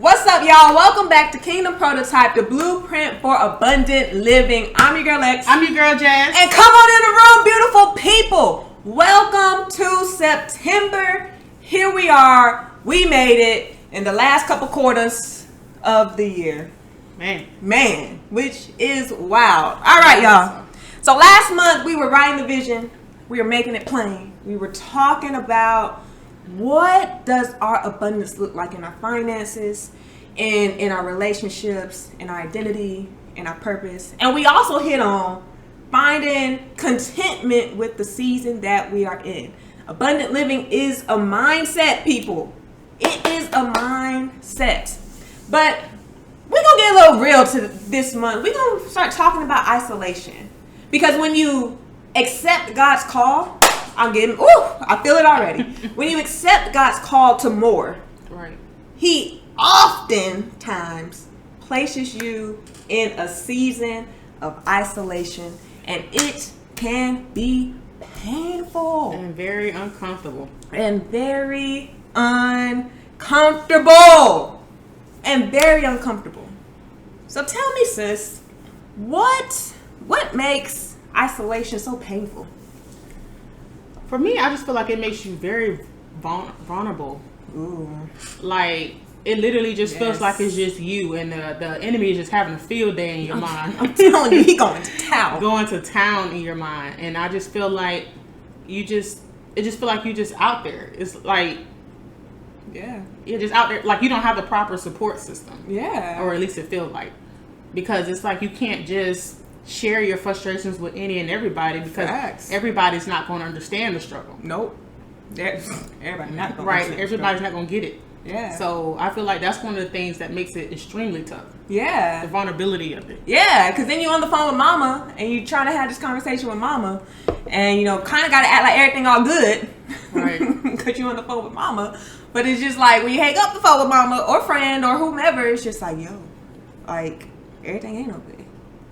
What's up, y'all? Welcome back to Kingdom Prototype, the blueprint for abundant living. I'm your girl X. I'm your girl Jazz. And come on in the room, beautiful people. Welcome to September. Here we are. We made it in the last couple quarters of the year. Man, which is wild. All right, y'all. So last month we were writing the vision. We were making it plain. We were talking about what does our abundance look like in our finances, in our relationships, in our identity, in our purpose. And we also hit on finding contentment with the season that we are in. Abundant living is a mindset, people. It is a mindset. But we're going to get a little real to this month. We're going to start talking about isolation. Because when you accept God's call, I feel it already. When you accept God's call to more, right, He oftentimes places you in a season of isolation, and it can be painful and very uncomfortable. So tell me, sis, what makes isolation so painful? For me, I just feel like it makes you very vulnerable. Ooh. Like, it literally just feels like it's just you, and the enemy is just having a field day in your mind. I'm telling you, he going to town. Going to town in your mind. And I just feel like it just feel like you just out there. It's like, yeah, you're just out there. Like, you don't have the proper support system. Yeah. Or at least it feels like. Because it's like you can't just share your frustrations with any and everybody, because everybody's not going to understand the struggle. Nope. Everybody's not going to Right. Everybody's not going to get it. Yeah. So I feel like that's one of the things that makes it extremely tough. Yeah. The vulnerability of it. Yeah, because then you're on the phone with mama and you trying to have this conversation with mama, and kind of got to act like everything all good. Right. Because you're on the phone with mama. But it's just like when you hang up the phone with mama or friend or whomever, it's just like, yo, like, everything ain't okay.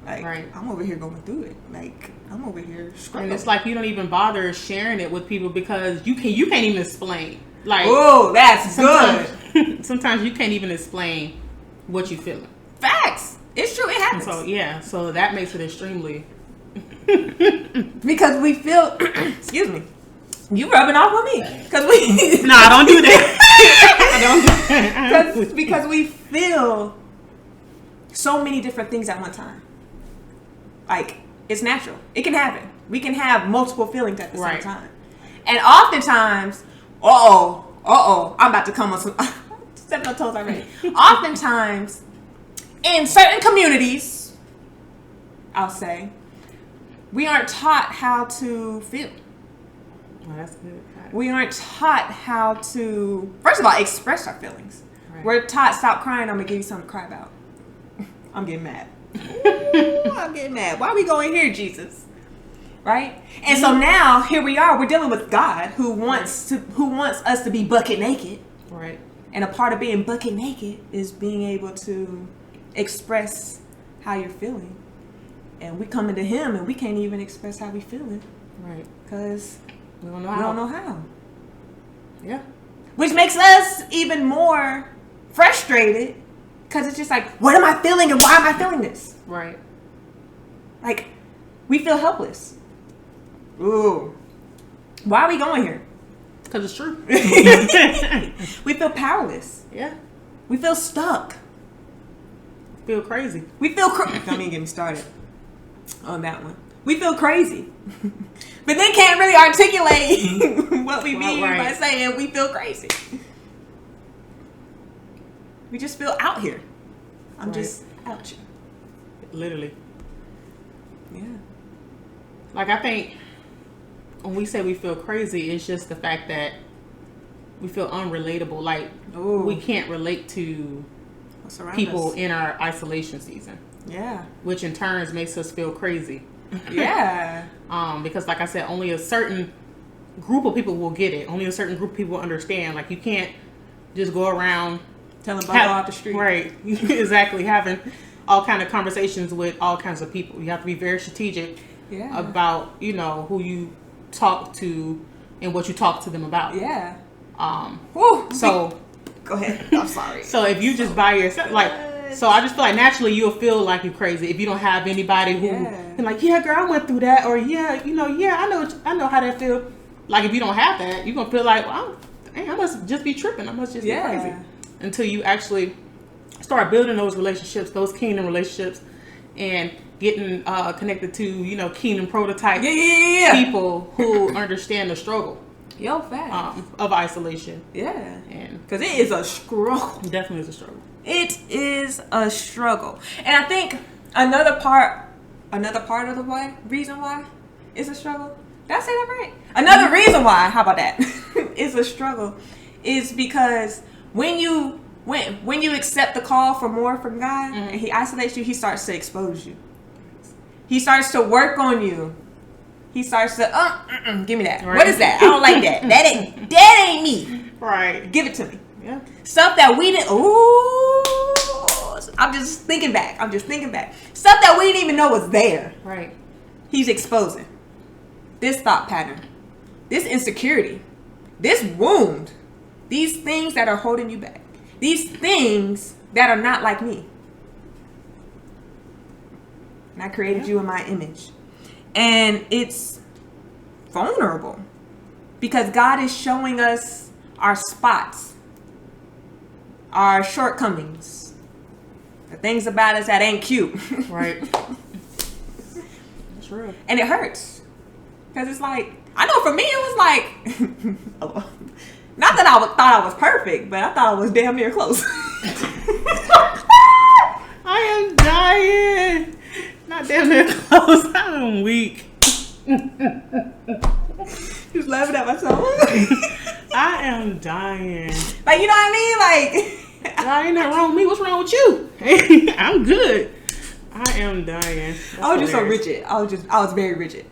Like, right. I'm over here going through it. Like, I'm over here struggling. And it's like you don't even bother sharing it with people because you can't even explain. Like, oh, that's good. Sometimes you can't even explain what you're feeling. Facts. It's true. It happens. So that makes it extremely because we feel. Excuse me. You rubbing off on me because we. No, I don't do that. I don't do that. Because we feel so many different things at one time. Like, it's natural. It can happen. We can have multiple feelings at the same time. And oftentimes, I'm about to come on some stepping on toes already. Oftentimes, in certain communities, I'll say, we aren't taught how to feel. Oh, that's good. We aren't taught how to, first of all, express our feelings. Right. We're taught, stop crying, I'm going to give you something to cry about. I'm getting mad. Ooh, I'm getting mad. Why are we going here, Jesus? Right? And so now, here we are. We're dealing with God who wants us to be bucket naked. Right. And a part of being bucket naked is being able to express how you're feeling. And we come into Him and we can't even express how we're feeling. Right. Because we don't know how. Yeah. Which makes us even more frustrated, because it's just like, what am I feeling and why am I feeling this? Right. Like, we feel helpless. Ooh. Why are we going here? Because it's true. We feel powerless. Yeah. We feel stuck. Feel crazy. We feel crazy. Don't even get me started on that one. We feel crazy. But then can't really articulate what we mean by saying we feel crazy. We just feel out here. I'm just out here. Literally. Yeah. Like, I think when we say we feel crazy, it's just the fact that we feel unrelatable. Like, we can't relate to people in our isolation season. Yeah. Which in turn makes us feel crazy. Yeah. Because like I said, only a certain group of people will get it. Only a certain group of people understand. Like, you can't just go around telling people off the street. Right. Exactly. Having all kind of conversations with all kinds of people. You have to be very strategic about, who you talk to and what you talk to them about. Yeah. So Go ahead. I'm sorry. So if you just by yourself, so I just feel like naturally you'll feel like you're crazy if you don't have anybody who and like, yeah, girl, I went through that, or yeah, I know how that feel. Like if you don't have that, you're gonna feel like, well, I must just be tripping. I must just be crazy. Until you actually start building those relationships, those kingdom relationships, and getting connected to kingdom prototype people who understand the struggle. Of isolation. And because it is a struggle. It definitely is a struggle. It is a struggle. And I think another part of the reason why it's a struggle. Did I say that right? Another reason why, how about that? It's a struggle is because when you accept the call for more from God and he isolates you, he starts to expose you. He starts to work on you. He starts to, give me that. Right. What is that? I don't like that. That ain't me. Right. Give it to me. Yeah. Stuff that we didn't, I'm just thinking back. Stuff that we didn't even know was there. Right. He's exposing this thought pattern, this insecurity, this wound, these things that are holding you back, these things that are not like me. And I created you in my image. And it's vulnerable because God is showing us our spots, our shortcomings, the things about us that ain't cute. Right. That's real. And it hurts because it's like, I know for me it was like, not that I thought I was perfect, but I thought I was damn near close. I am dying. Not damn near close. I'm weak. Just laughing at myself. I am dying. Like, you know what I mean? Like, I ain't nothing wrong with me. What's wrong with you? I'm good. I am dying. I was just so rigid. I was very rigid.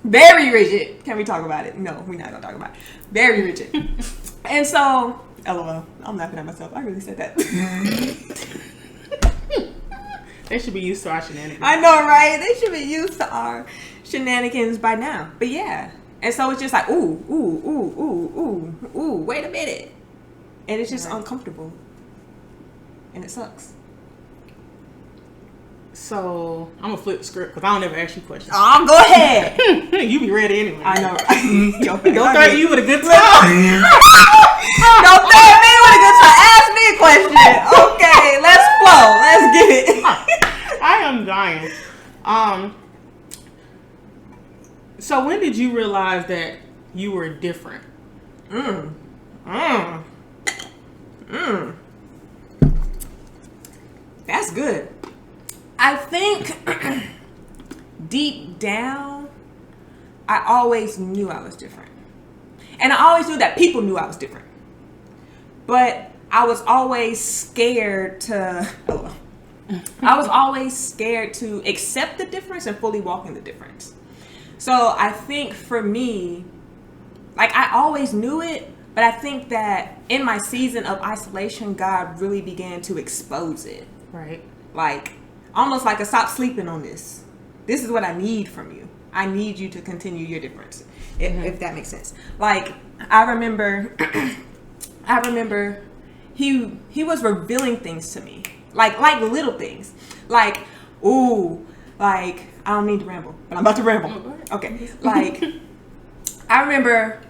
Very rigid. Can we talk about it? No, we're not gonna talk about it. Very rigid. And so, LOL. I'm laughing at myself. I really said that. They should be used to our shenanigans. I know, right? They should be used to our shenanigans by now. But yeah. And so it's just like, ooh, wait a minute. And it's just uncomfortable. And it sucks. So, I'm going to flip the script because I don't ever ask you questions. Go ahead. You be ready anyway. I know. Don't threaten you with a good time. Don't threaten me with a good time. Ask me a question. Okay, let's flow. Let's get it. I am dying. So when did you realize that you were different? That's good. I think deep down, I always knew I was different. And I always knew that people knew I was different. But I was always scared to accept the difference and fully walk in the difference. So I think for me, like I always knew it, but I think that in my season of isolation, God really began to expose it. Right. Like, almost like a stop sleeping on this. This is what I need from you. I need you to continue your difference, if that makes sense. Like, I remember he was revealing things to me, like little things, like, ooh, like I don't mean to ramble, but I'm about to ramble. Okay, like I remember.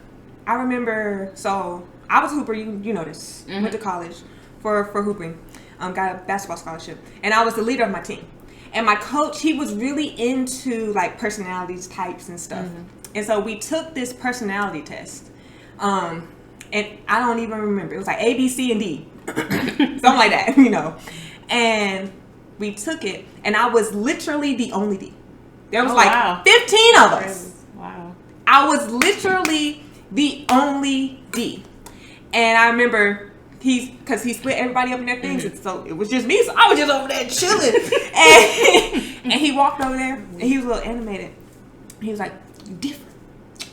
So I was a hooper. You know this. Went to college for hooping. Got a basketball scholarship, and I was the leader of my team. And my coach, he was really into like personalities types and stuff. And so we took this personality test. And I don't even remember. It was like A, B, C, and D. Something like that, you know. And we took it, and I was literally the only D. There was 15 of us. Wow. I was literally the only D. And I remember because he split everybody up in their things, and so it was just me. So I was just over there chilling. And he walked over there, and he was a little animated. He was like, "You different.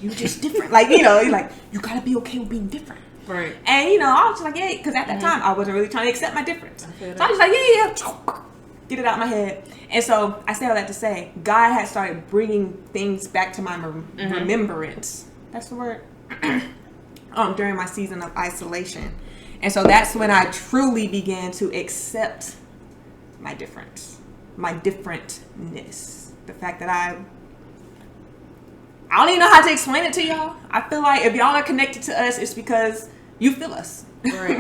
You just different." Like, you know, he's like, "You gotta be okay with being different." Right. And, you know, I was just like, yeah, because at that time, I wasn't really trying to accept my difference. So I was like, yeah. Get it out of my head. And so I say all that to say, God had started bringing things back to my remembrance. That's the word. During my season of isolation. And so that's when I truly began to accept my difference, my differentness. The fact that I don't even know how to explain it to y'all. I feel like if y'all are connected to us, it's because you feel us. Right.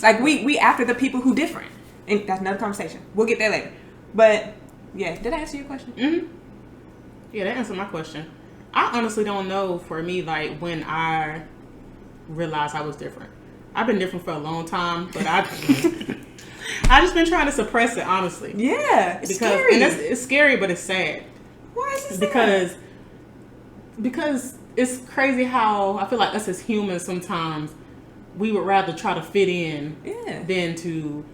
Like we after the people who different. And that's another conversation. We'll get there later. But yeah, did I answer your question? Mm-hmm. Yeah, that answered my question. I honestly don't know for me, like, when I realized I was different. I've been different for a long time, but I just been trying to suppress it, honestly. Yeah, it's scary. And it's scary, but it's sad. Why is it sad? Because it's crazy how I feel like us as humans sometimes we would rather try to fit in than to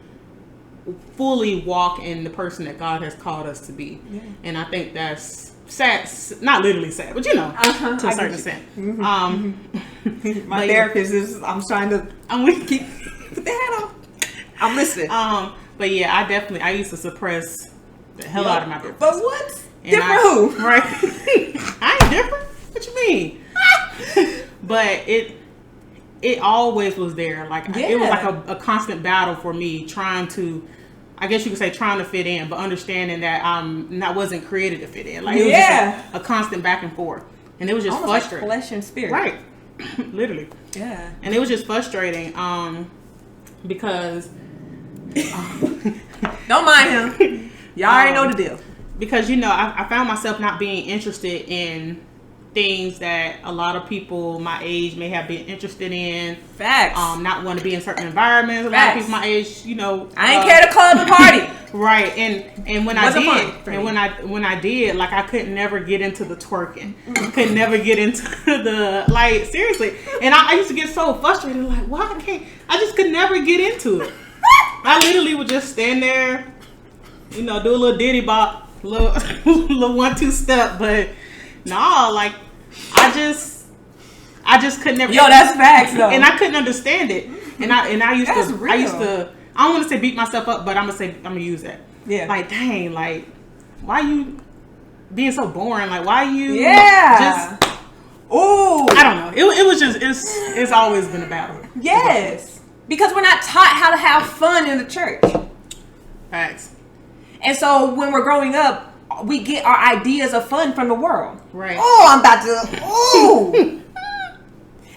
fully walk in the person that God has called us to be. Yeah. And I think that's sad, not literally sad, but to a certain extent. Mm-hmm. My therapist is, I'm trying to keep put the hat on. I'm listening. But yeah, I used to suppress the hell out of my difference. But what? Different who? Right. I ain't different. What you mean? But it always was there. Like it was like a constant battle for me trying to, I guess you could say, trying to fit in, but understanding that I wasn't created to fit in. Like it was just a constant back and forth, and it was just almost frustrating. Like flesh and spirit, right? Literally. Yeah. And it was just frustrating, because don't mind him. Y'all already know the deal. Because I found myself not being interested in things that a lot of people my age may have been interested in. Facts. Not want to be in certain environments. A lot of people my age, I ain't care to club and party. Right. And when when I did, like, I could never get into the twerking. Could never get into the, like, seriously. And I used to get so frustrated, like, why I just could never get into it. I literally would just stand there, do a little diddy bop, little 1-2 step, but no, like, I just could never. Yo, that's facts though. And I couldn't understand it. And I used to I don't want to say beat myself up, but I'm gonna use that. Yeah. Like, dang, like, why you being so boring? Like, why you just ooh. I don't know. It was just it's always been a battle. Yes. Because we're not taught how to have fun in the church. Facts. And so when we're growing up, we get our ideas of fun from the world. Right. Oh, I'm about to. Ooh.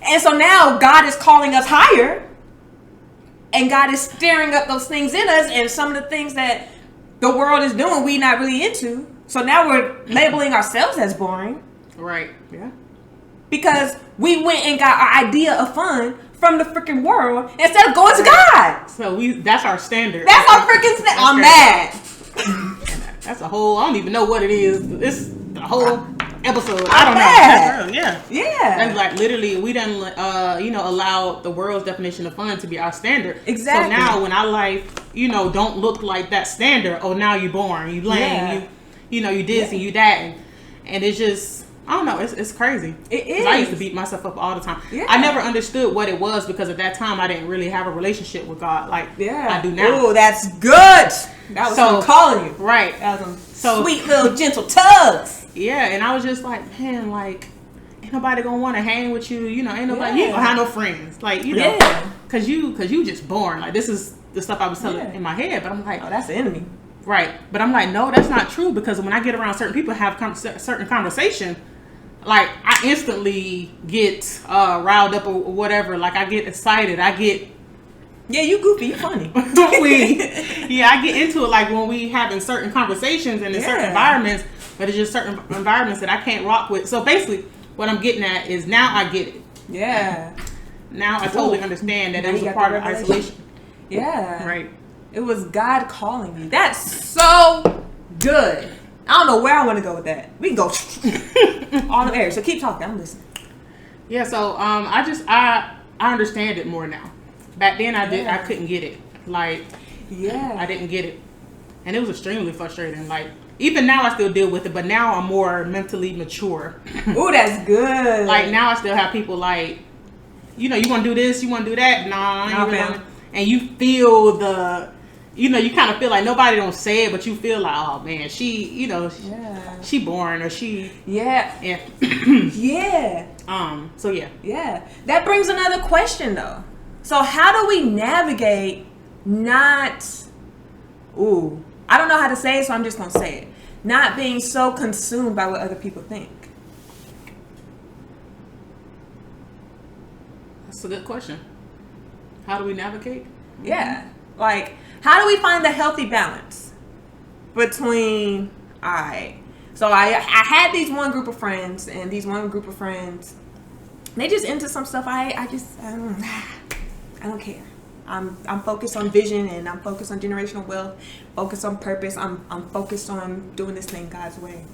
And so now God is calling us higher. And God is stirring up those things in us. And some of the things that the world is doing, we not really into. So now we're labeling ourselves as boring. Right. Yeah. Because we went and got our idea of fun from the freaking world instead of going to God. So that's our standard. That's our freaking standard. I'm mad. That's a whole, I don't even know what it is. It's a whole episode. I don't know. Yeah. That's like literally, we done, allow the world's definition of fun to be our standard. Exactly. So now when our life, don't look like that standard, oh, now you boring, you lame, you this and you that. And it's just, I don't know, it's crazy. It is. I used to beat myself up all the time. Yeah. I never understood what it was because at that time I didn't really have a relationship with God like I do now. Oh, that's good. That was him calling you. Right. That was some sweet little gentle tugs. Yeah, and I was just like, man, like, ain't nobody gonna want to hang with you. Ain't nobody, you ain't gonna have no friends. Like, cause you just boring. Like, this is the stuff I was telling in my head. But I'm like, oh, that's the enemy. Right. But I'm like, no, that's not true. Because when I get around certain people, have certain conversation, like, I instantly get riled up or whatever. Like, I get excited. I get... Yeah, you goofy. You funny. I get into it, like, when we having certain conversations and in certain environments, but it's just certain environments that I can't rock with. So, basically, what I'm getting at is now I get it. Yeah. Now I totally understand that it was a part of isolation. Yeah. Right. It was God calling you. That's so good. I don't know where I want to go with that. We can go all the air. So keep talking. I'm listening. Yeah. So I understand it more now. Back then I couldn't get it. Like, I didn't get it, and it was extremely frustrating. Like, even now I still deal with it, but now I'm more mentally mature. Ooh, that's good. Like, now I still have people like, you want to do this, you want to do that. Nah, and you feel the. You kind of feel like nobody don't say it, but you feel like, oh man, she, she boring or she, yeah. So yeah. Yeah. That brings another question though. So how do we navigate not, I don't know how to say it, so I'm just going to say it. Not being so consumed by what other people think. That's a good question. How do we navigate? Yeah. Like, how do we find the healthy balance between, all right, so I had these one group of friends, and these one group of friends, they just into some stuff I don't care. I'm focused on vision, and I'm focused on generational wealth, focused on purpose. I'm focused on doing this thing God's way.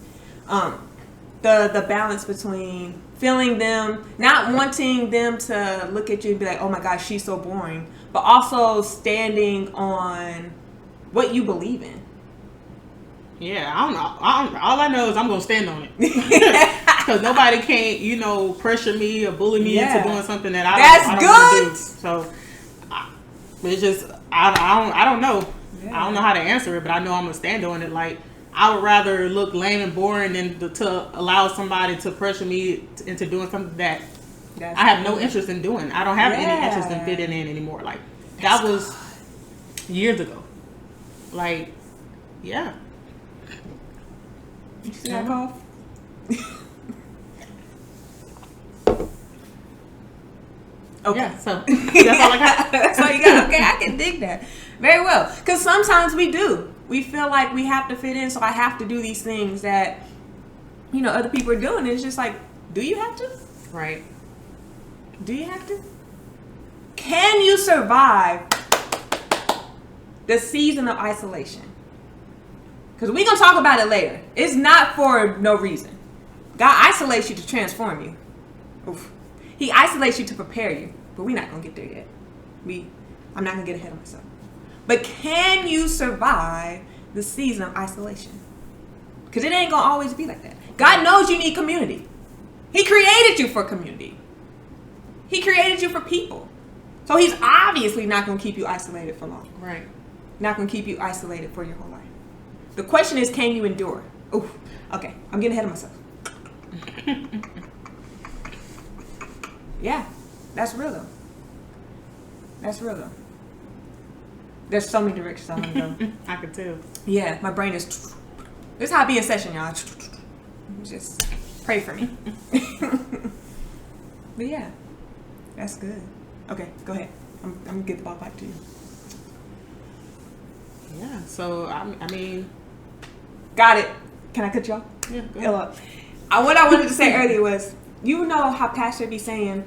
The balance between feeling them, not wanting them to look at you and be like, oh my gosh, she's so boring, but also standing on what you believe in. Yeah, I don't know. All I know is I'm gonna stand on it because nobody can't, pressure me or bully me into doing something that I don't want to do. So it's just I don't know. Yeah. I don't know how to answer it, but I know I'm gonna stand on it. Like, I would rather look lame and boring than to allow somebody to pressure me into doing something that I have no interest in doing. I don't have any interest in fitting in anymore. Like, that was years ago. Like, yeah. You see that cough? Okay. Yeah, so that's all I got. That's all you got. Okay, I can dig that. Very well. Because sometimes we do. We feel like we have to fit in, so I have to do these things that, other people are doing. It's just like, do you have to? Right. Do you have to? Can you survive the season of isolation? Because we're going to talk about it later. It's not for no reason. God isolates you to transform you. Oof. He isolates you to prepare you. But we're not going to get there yet. I'm not going to get ahead of myself. But can you survive the season of isolation? Because it ain't going to always be like that. God knows you need community. He created you for community. He created you for people. So he's obviously not going to keep you isolated for long. Right. Not going to keep you isolated for your whole life. The question is, can you endure? Ooh, okay. I'm getting ahead of myself. Yeah, that's real though. That's real though. There's so many directions I want to go. I can tell. Yeah, my brain is. This is how I be in session, y'all. Just pray for me. But yeah, that's good. Okay, go ahead. I'm gonna get the ball back to you. Yeah. So I mean, got it. Can I cut y'all? Yeah. Go ahead. What I wanted to say earlier was, how Pastor be saying,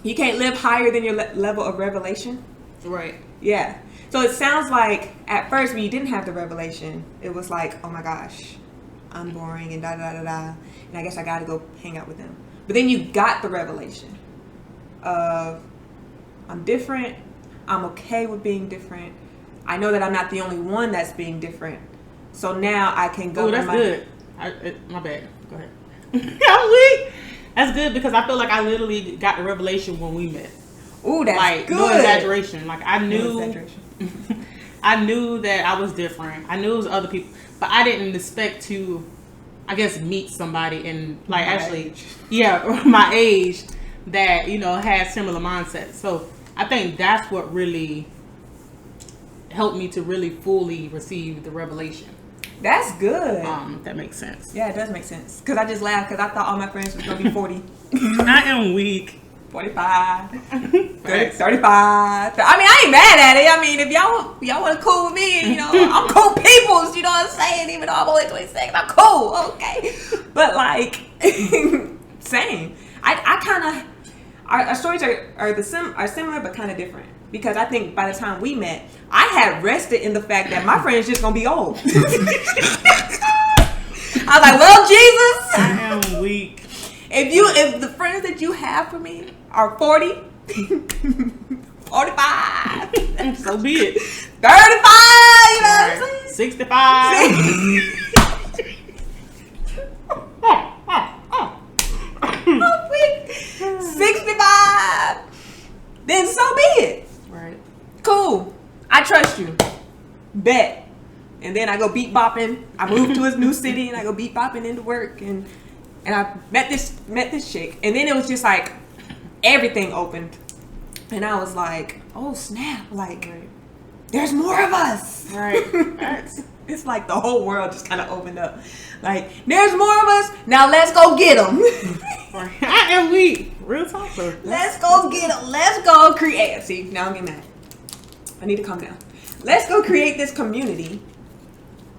you can't live higher than your level of revelation. Right. Yeah. So it sounds like at first when you didn't have the revelation, it was like, oh my gosh, I'm boring and da da da da, and I guess I got to go hang out with them. But then you got the revelation of, I'm different. I'm okay with being different. I know that I'm not the only one that's being different. So now I can go. Oh, that's good. My bad. Go ahead. I'm weak. That's good because I feel like I literally got the revelation when we met. Ooh, that's like, good. No exaggeration. Like, I knew. No exaggeration. I knew that I was different. I knew it was other people, but I didn't expect to, I guess, meet somebody in like my age that had similar mindsets. So I think that's what really helped me to really fully receive the revelation. That's good. That makes sense. Yeah, it does make sense. Because I just laughed because I thought all my friends was going to be 40. I am weak. 45. 30, 35. I mean, I ain't mad at it. I mean, if y'all want to cool with me, I'm cool peoples, you know what I'm saying? Even though I'm only 26, I'm cool. Okay. But like, same. I kind of, our stories are similar but kind of different. Because I think by the time we met, I had rested in the fact that my friend's just gonna be old. I was like, well, Jesus, I am weak. If the friends that you have for me are 40, 45, so be it. 35, you know what I'm saying? 65. 65. Then so be it. Right. Cool. I trust you. Bet. And then I go beat bopping. I moved to a new city and I go beat bopping into work and I met this chick. And then it was just like everything opened. And I was like, oh snap, like there's more of us. Right. It's like the whole world just kind of opened up. Like, there's more of us. Now let's go get them. And we real talk. Let's go get them. Let's go create. See, now I'm getting mad. I need to calm down. Let's go create this community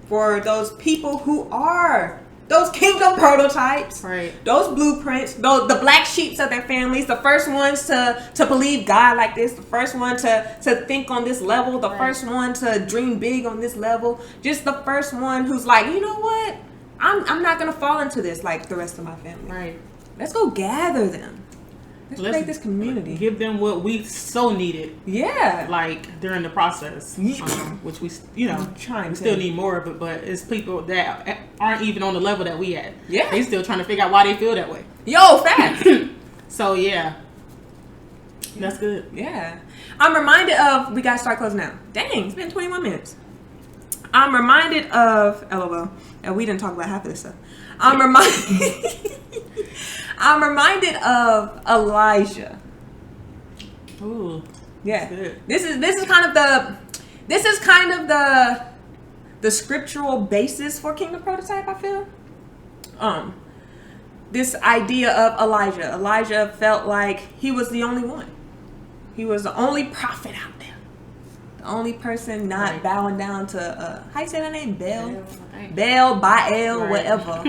for those people who are those kingdom prototypes, right? Those blueprints, the black sheeps of their families, the first ones to believe God like this, the first one to think on this level, the first one to dream big on this level, just the first one who's like, you know what, I'm not gonna fall into this like the rest of my family. Right. Let's go gather them. Let's create this community. Give them what we so needed. Yeah. Like during the process, which we, still need more of it. But it's people that aren't even on the level that we at. Yeah. They still trying to figure out why they feel that way. Yo, facts. So yeah, that's good. Yeah. I'm reminded of. We gotta start closing now. Dang, it's been 21 minutes. I'm reminded of. LOL. And we didn't talk about half of this stuff. I'm reminded of Elijah. Ooh, yeah. This is kind of the scriptural basis for Kingdom Prototype. I feel. This idea of Elijah. Elijah felt like he was the only one. He was the only prophet out there. The only person not bowing down to how you say that name? Baal, whatever,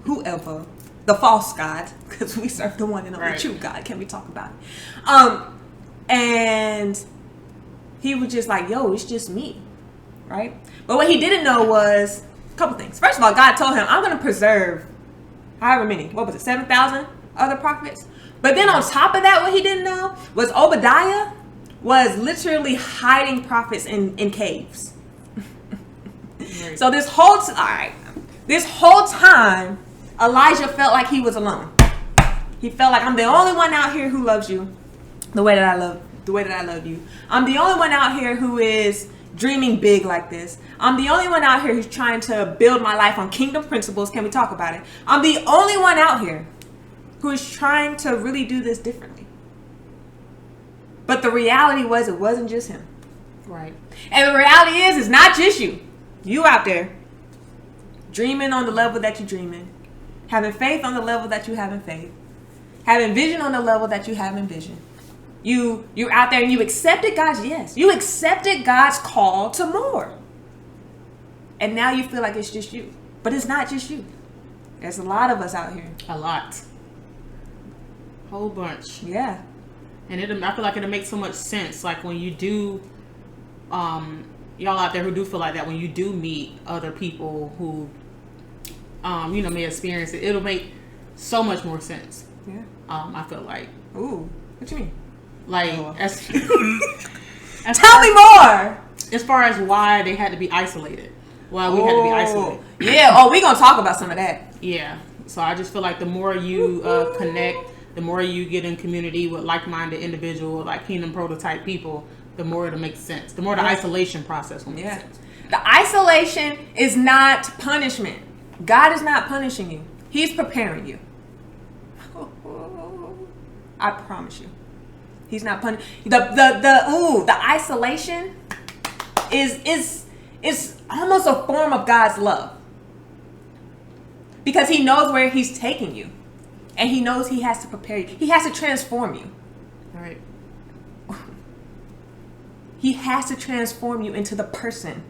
whoever. The false God, because we serve the one and only true God. Can we talk about it? And he was just like, yo, it's just me. Right? But what he didn't know was a couple things. First of all, God told him, I'm going to preserve however many, 7,000 other prophets. But then on top of that, what he didn't know was Obadiah was literally hiding prophets in caves. So this whole time, Elijah felt like he was alone. He felt like, I'm the only one out here who loves you the way that I love you. I'm the only one out here who is dreaming big like this. I'm the only one out here who's trying to build my life on kingdom principles. Can we talk about it? I'm the only one out here who is trying to really do this differently. But the reality was, it wasn't just him. Right. And the reality is, it's not just you. You out there dreaming on the level that you're dreaming. Having faith on the level that you have in faith. Having vision on the level that you have in vision. You're out there and you accepted God's yes. You accepted God's call to more. And now you feel like it's just you. But it's not just you. There's a lot of us out here. A lot. Whole bunch. Yeah. And I feel like it'll make so much sense. Like when you do, y'all out there who do feel like that, when you do meet other people who may experience it, it'll make so much more sense. Yeah. I feel like. Ooh, what you mean? Like, tell me more. As far as why they had to be isolated. Why we had to be isolated. Yeah. We're gonna talk about some of that. Yeah. So I just feel like the more you connect, the more you get in community with like-minded individuals, like Kingdom Prototype people, the more it'll make sense. The more the isolation process will make sense. The isolation is not punishment. God is not punishing you. He's preparing you. I promise you. He's not punishing. The isolation is almost a form of God's love. Because he knows where he's taking you. And he knows he has to prepare you. He has to transform you. All right. He has to transform you into the person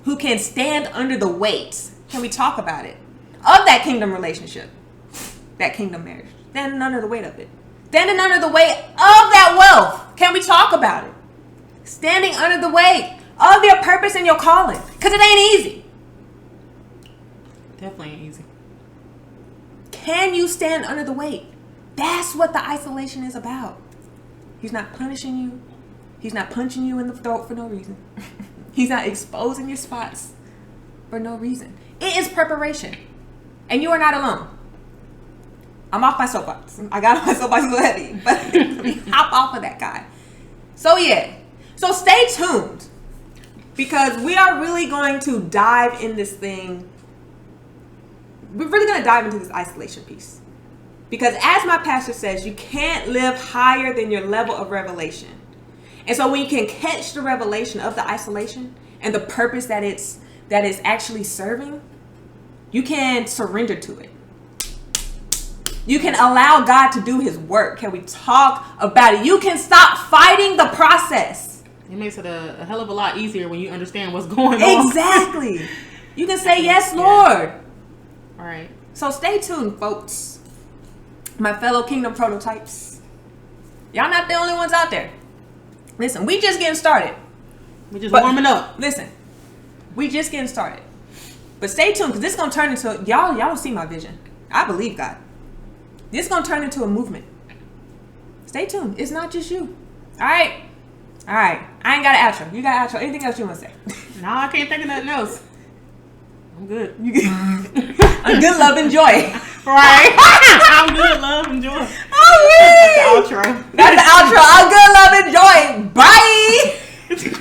who can stand under the weight. Can we talk about it? Of that kingdom relationship. That kingdom marriage. Standing under the weight of it. Standing under the weight of that wealth. Can we talk about it? Standing under the weight of your purpose and your calling. Because it ain't easy. Definitely ain't easy. Can you stand under the weight? That's what the isolation is about. He's not punishing you. He's not punching you in the throat for no reason. He's not exposing your spots for no reason. It is preparation. And you are not alone. I'm off my soapbox. I got on my soapbox a little heavy. But let me hop off of that guy. So yeah. So stay tuned. Because we are really going to dive in this thing. We're really going to dive into this isolation piece. Because as my pastor says, you can't live higher than your level of revelation. And so when you can catch the revelation of the isolation and the purpose that it's actually serving, you can surrender to it. You can allow God to do his work. Can we talk about it? You can stop fighting the process. It makes it a hell of a lot easier when you understand what's going on. Exactly. You can say, yes, Lord. All right. So stay tuned, folks. My fellow Kingdom prototypes. Y'all not the only ones out there. Listen, we just getting started. We're just warming up. Listen, we just getting started. But stay tuned, because this is going to turn into, y'all don't see my vision. I believe God. This is going to turn into a movement. Stay tuned. It's not just you. All right. I ain't got an outro. You got an outro. Anything else you want to say? No, I can't think of nothing else. I'm good. I'm good, love, and joy. Right. I'm good, love, and joy. Oh, That's the outro. That's the outro. I'm good, love, and joy. Bye.